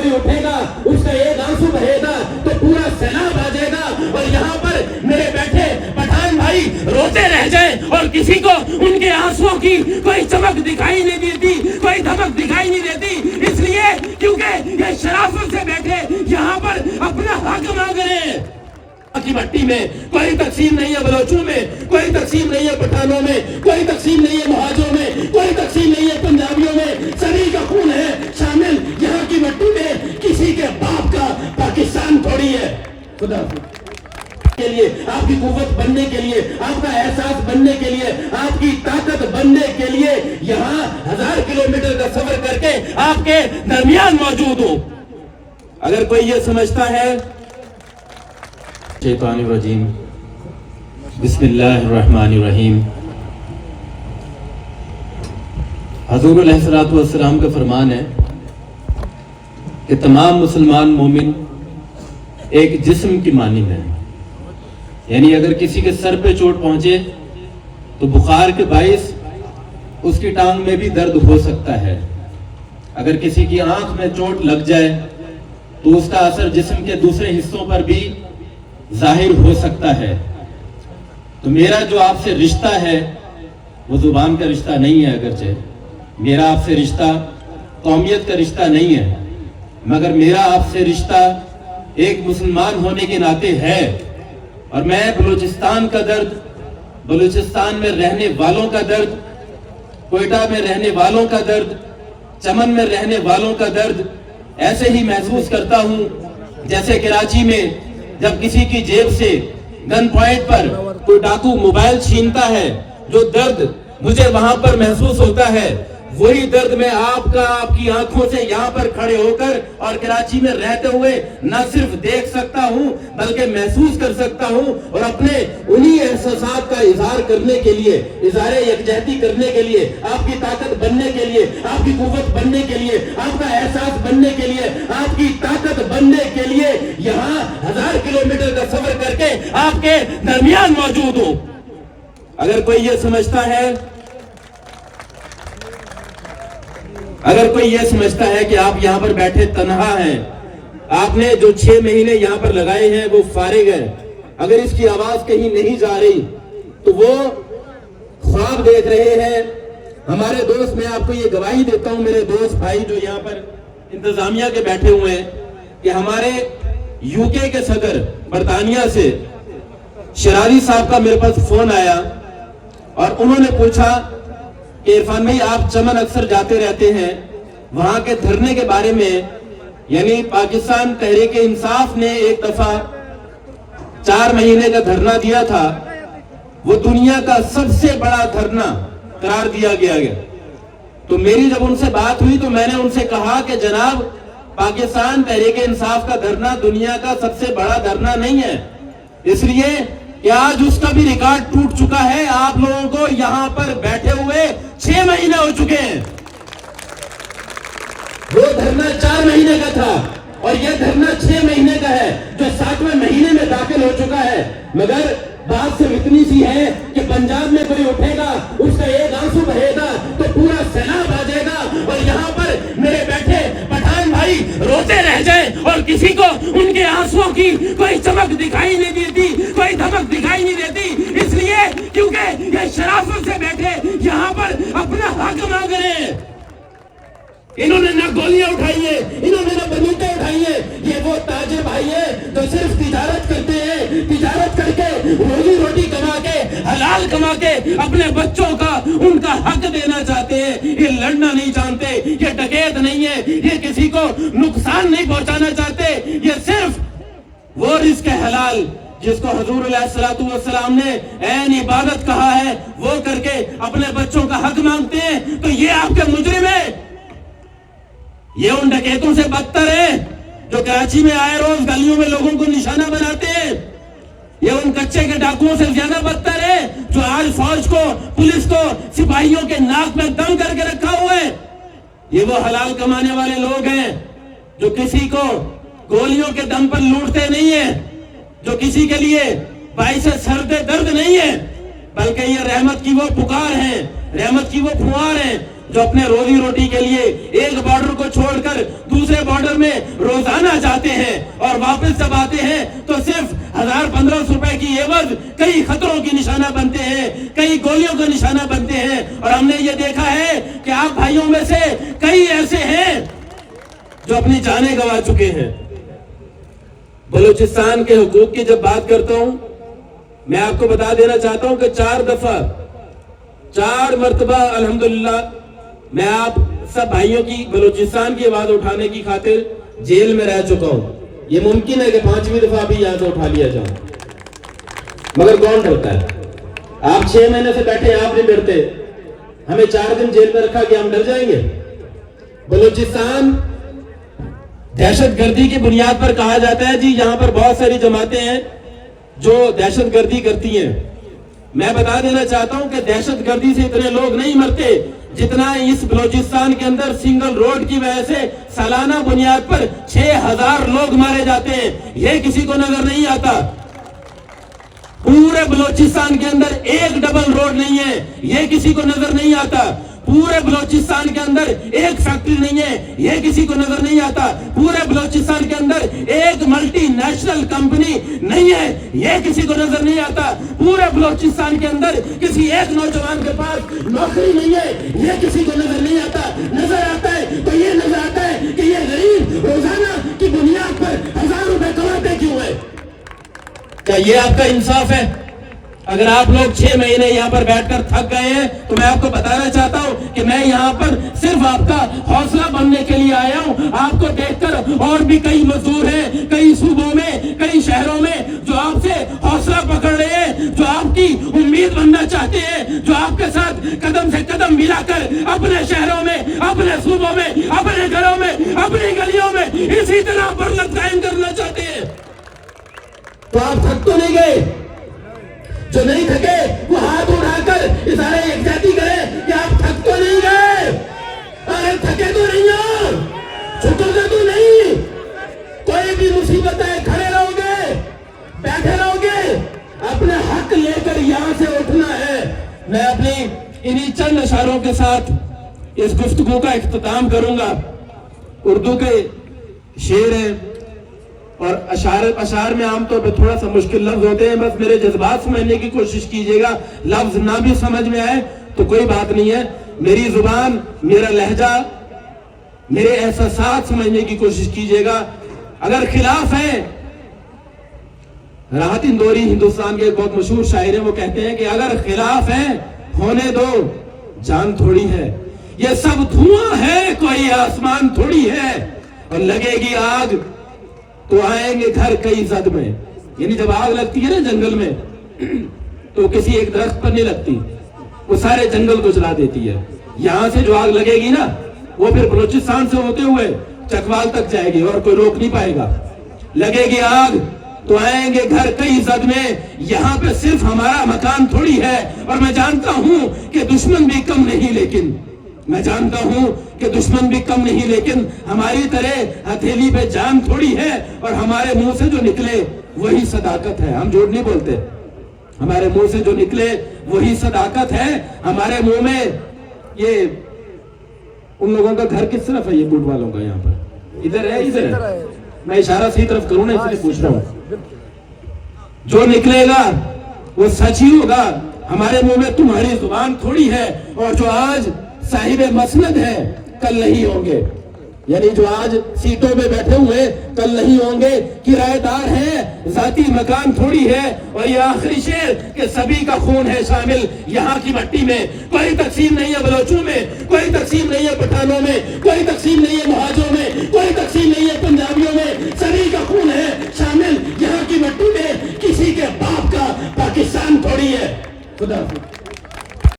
कोई उठेगा, उसका एक आंसू बहेगा तो पूरा सैलाब आ जाएगा। और यहाँ पर मेरे बैठे पठान भाई रोते रह जाए और किसी को उनके आंसुओं की कोई चमक दिखाई नहीं देती, कोई धमक दिखाई नहीं देती, इसलिए क्योंकि ये शराफत से बैठे यहाँ पर अपना हक मांग रहे हैं। की भट्टी में कोई तकसीम नहीं है, बलोचों में कोई तकसीम नहीं है, पठानों में कोई तकसीम नहीं है, मुहाजिरों में कोई तकसीम नहीं है, पंजाबियों में सभी का खून है शामिल। यहाँ की भट्टी में किसी के बाप का पाकिस्तान थोड़ी है। खुदा के लिए, आपकी कुव्वत बनने के लिए, आपका एहसास बनने के लिए, आपकी ताकत बनने के लिए यहाँ 1000 किलोमीटर का सफर करके आपके दरमियान मौजूद हूँ। अगर कोई ये समझता है शैतानिर्रजीम, बिस्मिल्लाहिर्रहमानिर्रहीम। हजूर अलैहिस्सलातु वस्सलाम का फरमान है कि तमाम मुसलमान मोमिन एक जिस्म की मानिंद है, यानी अगर किसी के सर पे चोट पहुंचे तो बुखार के बाइस उसकी टांग में भी दर्द हो सकता है। अगर किसी की आंख में चोट लग जाए तो उसका असर जिस्म के दूसरे हिस्सों पर भी जाहिर हो सकता है। तो मेरा जो आपसे रिश्ता है वो जुबान का रिश्ता नहीं है, अगरचे मेरा आपसे रिश्ता कौमियत का रिश्ता नहीं है, मगर मेरा आपसे रिश्ता एक मुसलमान होने के नाते है। और मैं बलूचिस्तान का दर्द, बलूचिस्तान में रहने वालों का दर्द, कोयटा में रहने वालों का दर्द, चमन में रहने वालों का दर्द ऐसे ही महसूस करता हूँ जैसे कराची में जब किसी की जेब से गन पॉइंट पर कोई डाकू मोबाइल छीनता है, जो दर्द मुझे वहां पर महसूस होता है, वही दर्द मैं आपकी आंखों से यहाँ पर खड़े होकर और कराची में रहते हुए न सिर्फ देख सकता हूँ बल्कि महसूस कर सकता हूँ। और अपने उन्हीं एहसासात का इजहार करने के लिए, इजहार यकजहती करने के लिए, आपकी ताकत बनने के लिए, आपकी कुव्वत बनने के लिए, आपका एहसास बनने के लिए, आपकी ताकत बनने के लिए यहाँ 1000 किलोमीटर का सफर करके आपके दरमियान मौजूद हूँ। अगर कोई ये समझता है कि आप यहाँ पर बैठे तन्हा हैं, आपने जो 6 महीने यहाँ पर लगाए हैं वो फारिग है, अगर इसकी आवाज कहीं नहीं जा रही तो वो ख्वाब देख रहे हैं। हमारे दोस्त, मैं आपको ये गवाही देता हूँ, मेरे दोस्त भाई जो यहाँ पर इंतजामिया के बैठे हुए हैं, कि हमारे यूके के सदर बरतानिया से शरारी साहब का मेरे पास फोन आया और उन्होंने पूछा कि इरफान भाई आप चमन अक्सर जाते रहते हैं, वहां के धरने के बारे में, यानी पाकिस्तान तहरीक इंसाफ ने एक दफा 4 महीने का धरना दिया था, वो दुनिया का सबसे बड़ा धरना करार दिया गया। तो मेरी जब उनसे बात हुई तो मैंने उनसे कहा कि जनाब पाकिस्तान तहरीक इंसाफ का धरना दुनिया का सबसे बड़ा धरना नहीं है, इसलिए कि आज उसका भी रिकॉर्ड टूट चुका है। आप लोगों को यहाँ पर बैठे हुए 6 महीने हो चुके हैं। वो धरना 4 महीने का था और यह धरना 6 महीने का है, जो 7वें महीने में दाखिल हो चुका है। मगर बात सिर्फ इतनी सी है कि पंजाब में कोई उठेगा, उसका एक आंसू बहेगा तो पूरा सैलाब आ जाएगा। और यहाँ पर मेरे बैठे पठान भाई रोते रह जाए और किसी को उनके आंसुओं की कोई चमक दिखाई नहीं देती, कोई धमक दिखाई नहीं देती, इसलिए क्योंकि ये शराफत से बैठे यहाँ पर अपना हक मांग रहे हैं। इन्होंने ना गोलियां उठाई है, इन्होंने ना बंदूकें उठाई है। ये वो ताजिर भाई है जो सिर्फ तिजारत करते हैं, तिजारत करके रोजी रोटी कमा के, हलाल कमा के अपने बच्चों का उनका हक देना चाहते हैं। ये लड़ना नहीं जानते, ये डकैत नहीं है, ये किसी को नुकसान नहीं पहुंचाना चाहते, ये सिर्फ वो रिस्क हलाल जिसको हुजूर अलैहिस्सलातु वस्सलाम ने ऐन इबादत कहा है वो करके अपने बच्चों का हक मांगते हैं। तो ये आपके मुजरिम है, ये उन डकैतों से बदतर है जो कराची में आए रोज गलियों में लोगों को निशाना बनाते हैं। ये उन कच्चे के डाकुओं से ज्यादा बदतर है जो आज फौज को, पुलिस को, सिपाहियों के नाक में दम करके रखा हुआ है। ये वो हलाल कमाने वाले लोग हैं जो किसी को गोलियों के दम पर लूटते नहीं है, जो किसी के लिए बाइस सर्द दर्द नहीं है, बल्कि ये रहमत की वो पुकार है, रहमत की वो फुहार है جو اپنے روزی روٹی کے لیے ایک بارڈر کو چھوڑ کر دوسرے بارڈر میں روزانہ جاتے ہیں اور واپس جب آتے ہیں تو صرف 1000-1500 روپے کی عوض کئی خطروں کی نشانہ بنتے ہیں, کئی گولیوں کا نشانہ بنتے ہیں. اور ہم نے یہ دیکھا ہے کہ آپ بھائیوں میں سے کئی ایسے ہیں جو اپنی جانیں گنوا چکے ہیں. بلوچستان کے حقوق کی جب بات کرتا ہوں, میں آپ کو بتا دینا چاہتا ہوں کہ 4 مرتبہ الحمدللہ میں آپ سب بھائیوں کی بلوچستان کی آواز اٹھانے کی خاطر جیل میں رہ چکا ہوں. یہ ممکن ہے کہ 5ویں دفعہ بھی یہاں سے اٹھا لیا جاؤں, مگر کون ڈرتا ہے؟ آپ 6 مہینے سے بیٹھے, آپ نہیں ڈرتے. ہمیں 4 دن جیل میں رکھا کہ ہم ڈر جائیں گے؟ بلوچستان دہشت گردی کی بنیاد پر کہا جاتا ہے جی یہاں پر بہت ساری جماعتیں ہیں جو دہشت گردی کرتی ہیں. میں بتا دینا چاہتا ہوں کہ دہشت گردی سے اتنے لوگ نہیں مرتے جتنا اس بلوچستان کے اندر سنگل روڈ کی وجہ سے سالانہ بنیاد پر 6000 لوگ مارے جاتے ہیں. یہ کسی کو نظر نہیں آتا. پورے بلوچستان کے اندر ایک ڈبل روڈ نہیں ہے, یہ کسی کو نظر نہیں آتا. پورے بلوچستان کے اندر ایک فیکٹری نہیں ہے, یہ کسی کو نظر نہیں آتا. پورے بلوچستان کے اندر ایک ملٹی نیشنل کمپنی نہیں ہے, یہ کسی کو نظر نہیں آتا. پورے بلوچستان کے اندر کسی ایک نوجوان کے پاس نوکری نہیں ہے, یہ کسی کو نظر نہیں آتا. نظر آتا ہے تو یہ نظر آتا ہے کہ یہ غریب روزانہ کی بنیاد پر 1000 روپے کماتے کیوں ہے. کیا یہ آپ کا انصاف ہے؟ اگر آپ لوگ 6 مہینے یہاں پر بیٹھ کر تھک گئے ہیں تو میں آپ کو بتانا چاہتا ہوں کہ میں یہاں پر صرف آپ کا حوصلہ بننے کے لیے آیا ہوں. آپ کو دیکھ کر اور بھی کئی مزدور ہیں کئی صوبوں میں, کئی شہروں میں, جو آپ سے حوصلہ پکڑ رہے ہیں, جو آپ کی امید بننا چاہتے ہیں, جو آپ کے ساتھ قدم سے قدم ملا کر اپنے شہروں میں, اپنے صوبوں میں, اپنے گھروں میں, اپنی گلیوں میں اسی طرح برکت قائم کرنا چاہتے ہیں. تو آپ تھک تو نہیں گئے؟ جو نہیں تھکے وہ ہاتھ اٹھا کر اظہار یکجہتی کرے کہ آپ تھک تو نہیں گئے. اگر تھکے تو نہیں ہو, چھٹو گے تو نہیں. کوئی بھی مصیبت ہے کھڑے رہو گے, بیٹھے رہو گے, اپنے حق لے کر یہاں سے اٹھنا ہے. میں اپنی انہی چند اشاروں کے ساتھ اس گفتگو کا اختتام کروں گا. اردو کے شعر ہیں اور اشعار میں عام طور پہ تھوڑا سا مشکل لفظ ہوتے ہیں, بس میرے جذبات سمجھنے کی کوشش کیجئے گا. لفظ نہ بھی سمجھ میں آئے تو کوئی بات نہیں ہے, میری زبان, میرا لہجہ, میرے احساسات سمجھنے کی کوشش کیجئے گا. اگر خلاف ہے, راحت اندوری ہندوستان کے ایک بہت مشہور شاعر ہیں, وہ کہتے ہیں کہ اگر خلاف ہے ہونے دو, جان تھوڑی ہے. یہ سب دھواں ہے, کوئی آسمان تھوڑی ہے. اور لگے گی آگ تو آئیں گے گھر کئی زد میں. یعنی جب آگ لگتی ہے نا جنگل میں تو کسی ایک درخت پر نہیں لگتی, وہ سارے جنگل کو جلا دیتی ہے. یہاں سے جو آگ لگے گی نا وہ پھر بلوچستان سے ہوتے ہوئے چکوال تک جائے گی اور کوئی روک نہیں پائے گا. لگے گی آگ تو آئیں گے گھر کئی زد میں. یہاں پہ صرف ہمارا مکان تھوڑی ہے, اور میں جانتا ہوں کہ دشمن بھی کم نہیں, لیکن میں جانتا ہوں کہ دشمن بھی کم نہیں, لیکن ہماری طرح ہتھیلی پہ جان تھوڑی ہے. اور ہمارے منہ سے جو نکلے وہی صداقت ہے, ہم جھوٹ نہیں بولتے. ہمارے منہ سے جو نکلے وہی صداقت ہے. ہمارے منہ میں یہ ان لوگوں کا گھر کس طرف ہے, یہ بوٹ والوں کا یہاں پر ادھر ہے, ادھر ہے. میں اشارہ صحیح طرف کروں نا, اس لیے پوچھ رہا ہوں. جو نکلے گا وہ سچ ہی ہوگا. ہمارے منہ میں تمہاری زبان تھوڑی ہے, اور جو آج صاحب مسند ہے کل نہیں ہوں گے. یعنی جو آج سیٹوں میں بیٹھے ہوئے کل نہیں ہوں گے. کرایہ دار ہیں, ذاتی مکان تھوڑی ہے. اور یہ آخری شعر کہ سبھی کا خون ہے شامل یہاں کی مٹی میں. کوئی تقسیم نہیں ہے بلوچوں میں, کوئی تقسیم نہیں ہے پٹھانوں میں, کوئی تقسیم نہیں ہے مہاجروں میں, کوئی تقسیم نہیں ہے پنجابیوں میں. سبھی کا خون ہے شامل یہاں کی مٹی میں. کسی کے باپ کا پاکستان تھوڑی ہے. خدا حافظ.